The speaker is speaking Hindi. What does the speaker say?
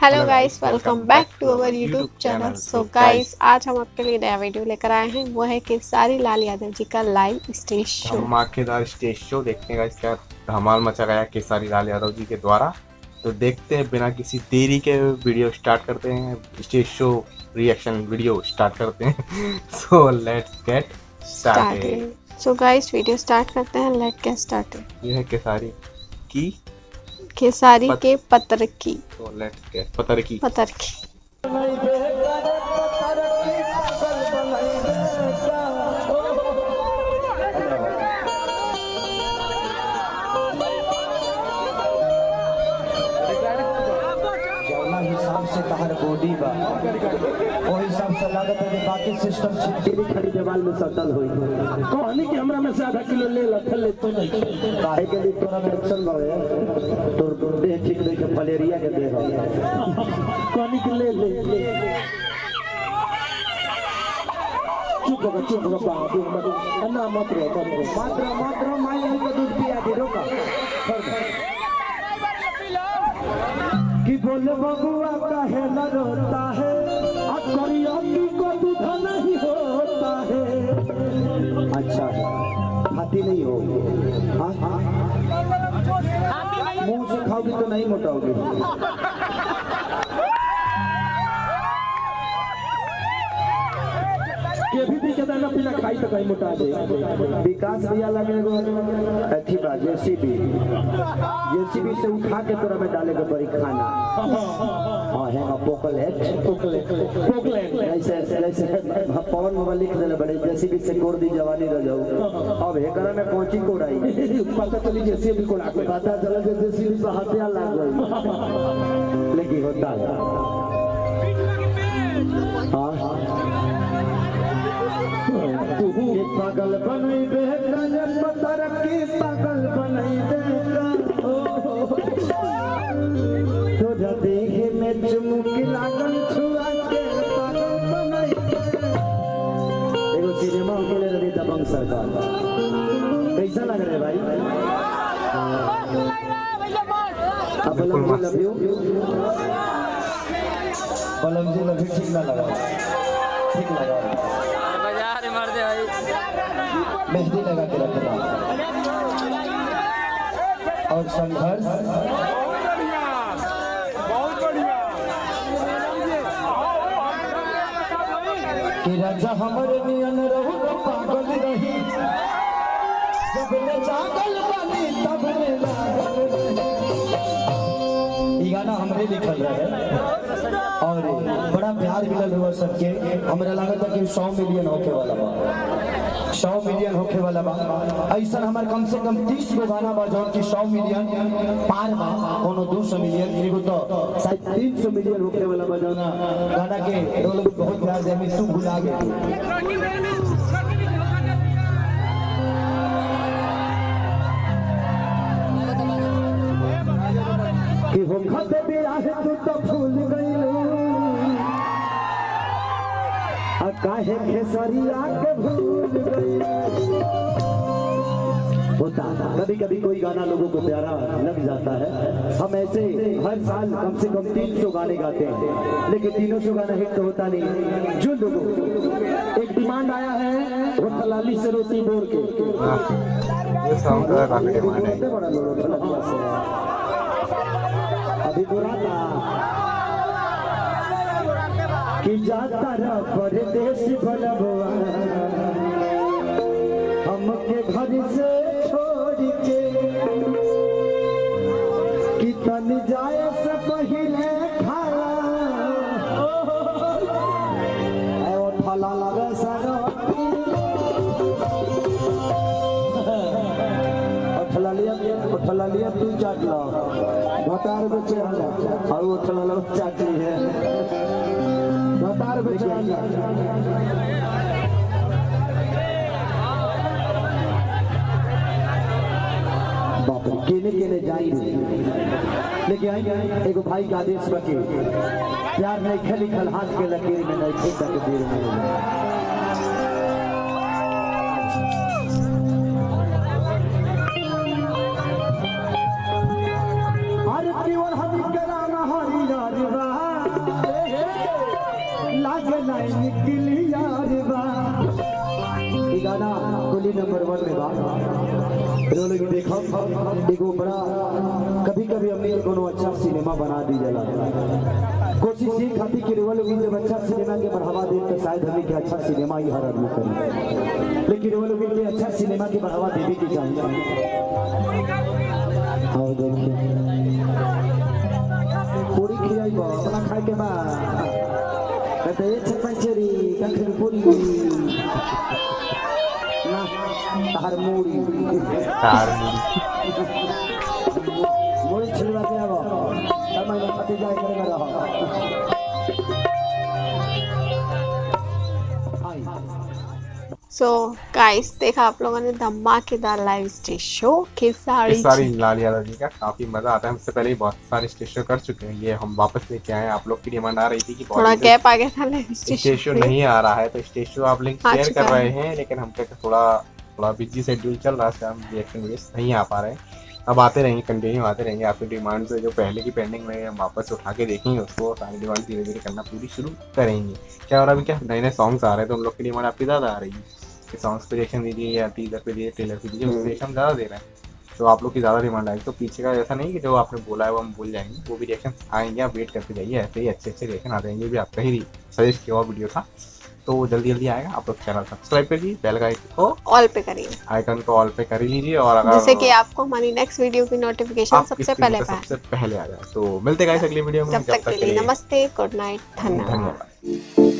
Hello hello guys, guys, welcome welcome back back to to our our YouTube YouTube channel. Channel. So so guys, guys, आज हम आपके लिए नया वीडियो लेकर आए हैं। वो है खेसारी लाल यादव जी का लाइव स्टेज शो। धमाकेदार स्टेज शो देखने का क्या धमाल मचा गया केसारी लाल यादव जी के द्वारा। तो देखते हैं बिना किसी देरी के वीडियो स्टार्ट करते हैं। Stage show reaction video start करते हैं। So let's get started. Started. So guys, video start करते हैं। Let get started. ये है केसारी की खेसारी पत के पत्र की तो लेट्स गेट पतर की। पतर की। जौना हिसाब से तहर बॉडी बा ओ हिसाब से लागत है कि बाकी सिस्टम छिपकली खड़ी देवाल में सटल होई कहनी कि हमरा में से आधा किलो ले लखल ले तो नहीं काहे के लिए तोरा में एक्शन बावे तोर देह ठीक देख के फलेरिया के देह कहनी कि ले चुप हो बाबू अन्ना मत रो मात्र माई के दूध पिया दे रोका कि बोले बबुआ काहे न रोता है करियती को दूध नहीं होता है। अच्छा हाथी नहीं हो मुंह से खाओगी तो नहीं मोटाओगी। के भी के दाना पीना खाई तो कहीं मोटा दे। विकास भैया लगे अथी बा जेसीबी से उठा के तोरा में डाले के बड़ी खाना हां है पोकलेट ऐसे पवन मोबाइल लिख देले बड़े जेसीबी से कोड़ दी जवानी रह जाऊ। अब एकरा में कोची कोड़ाई पता चली जेसीबी कोड़ा के पता चला जेसीबी से हत्या लाग गई लेकिन होता है। हां पागल बनई दे पतर की पागल बनई दे तोरा देखे में चुमुकी लागल छुआ के पागल बनई एगो सिनेमा के लिए रवि दबंग सरकार कैसा लग रहा है भाई? पलम जी लव यू ठीक ना लगा ठीक लगा मेहंदी लगा के रखना और संघर्ष कि राजा हमारे नियन रहू पागल रही जब ने जागल बनी तब ने ये गाना हमरे लिखल रहे और बड़ा प्यार मिलल हुआ सबके। हमरा लागत है कि 100 मिलियन होके वाला बा 100 मिलियन होके वाला बा। ऐसा हमारे कम से कम 30 गो गाना बा जौन कि 100 मिलियन पार बा कोनो 200 मिलियन एगो तो शायद 300 मिलियन होके वाला बा जौन गाना के लोग बहुत प्यार दे तू भुला गए। कि हो खते भी आहे तू तो भूल गइलो काहे खेसरिया के भूल गई। होता कभी कभी कोई गाना लोगों को प्यारा लग जाता है। हम ऐसे हर साल कम से कम 300 गाने गाते हैं लेकिन 300 गाना हिट तो होता नहीं। जो लोगों एक डिमांड आया है वो थलाली से रोटी बोर के ये सॉन्ग का काफी डिमांड है। अभी बुरा था कि जाता रहा परदेश बनबुआ हमके घर से छोड़ के कि तन जाए से पहले खाला फला लगे सर उठला लिया तू चाट लो भतार बच्चे और वो उठला लो चाट ली है भतार बच्चे बाप रे केने केने जाई लेकिन आई एगो भाई का आदेश बके प्यार नहीं खली खल हाथ के लकीर में नहीं थे तकदीर में। हरि और हरि के राम हरि राज गाना कुली नंबर 1 में बा रोल भी देखो एगो बड़ा कभी कभी हमने कोनो अच्छा सिनेमा बना दी जाला कोशिश ये खाती कि रोल भी जब अच्छा सिनेमा के बढ़ावा दे तो शायद हमें के अच्छा सिनेमा ही हर आदमी करे लेकिन रोल भी के अच्छा सिनेमा के बढ़ावा देने की चाहिए। और देखिए पूरी खिलाई बा अपना खाए के बाद कहते ये छपंचरी कखरी पूरी ना तार मूड़ी छिलवा के आवा तब मैं पति जाए करेगा रहा। सो गाइस देखा आप लोगों ने धमाकेदार live stage show Khesari Lal Yadav ji का काफी मजा आता है। हमसे पहले ही बहुत सारे स्टेज शो कर चुके हैं, ये हम वापस लेके आए हैं। आप लोग की डिमांड आ रही थी कि थोड़ा गैप आ गया था लाइव स्टेज शो नहीं आ रहा है, तो स्टेज शो आप लिंक शेयर कर रहे हैं, लेकिन हमके थोड़ा बिजी शेड्यूल चल रहा है, हम रिएक्शन वीडियोस नहीं आ पा रहे हैं। अब आते रहेंगे, कंटिन्यू आते रहेंगे। आपकी डिमांड से जो पहले की पेंडिंग में हम वापस उठा के देखेंगे उसको, सारी डिमांड धीरे धीरे करना पूरी शुरू करेंगे। क्या हो रहा है, क्या नए नए सॉन्ग्स आ रहे हैं तो हम लोग की डिमांड आपकी ज़्यादा आ रही है कि सॉन्ग्स पे रिएक्शन दीजिए या टीजर पे दीजिए, ट्रेलर पे दीजिए, उससे रिएक्शन ज़्यादा दे रहे हैं, तो आप लोग की ज़्यादा डिमांड आएगी। तो पीछे का ऐसा नहीं कि जो आपने बोला है वो हम भूल जाएंगे, वो भी रिएक्शन आएंगे, आप वेट करते जाइए, ऐसे ही अच्छे रिएक्शन आ जाएंगे। भी आपका ही सजेस्ट किया हुआ वीडियो था, तो जल्दी जल्दी आएगा। आप लोग चैनल सब्सक्राइब करिए, बेल का आइकन को ऑल पे करिए, आइकन को ऑल पे कर लीजिए, और अगर जैसे कि आपको हमारी नेक्स्ट वीडियो की नोटिफिकेशन सबसे पहले आ जाए। तो मिलते हैं अगली वीडियो में, तब तक के लिए नमस्ते, गुड नाइट, धन्यवाद।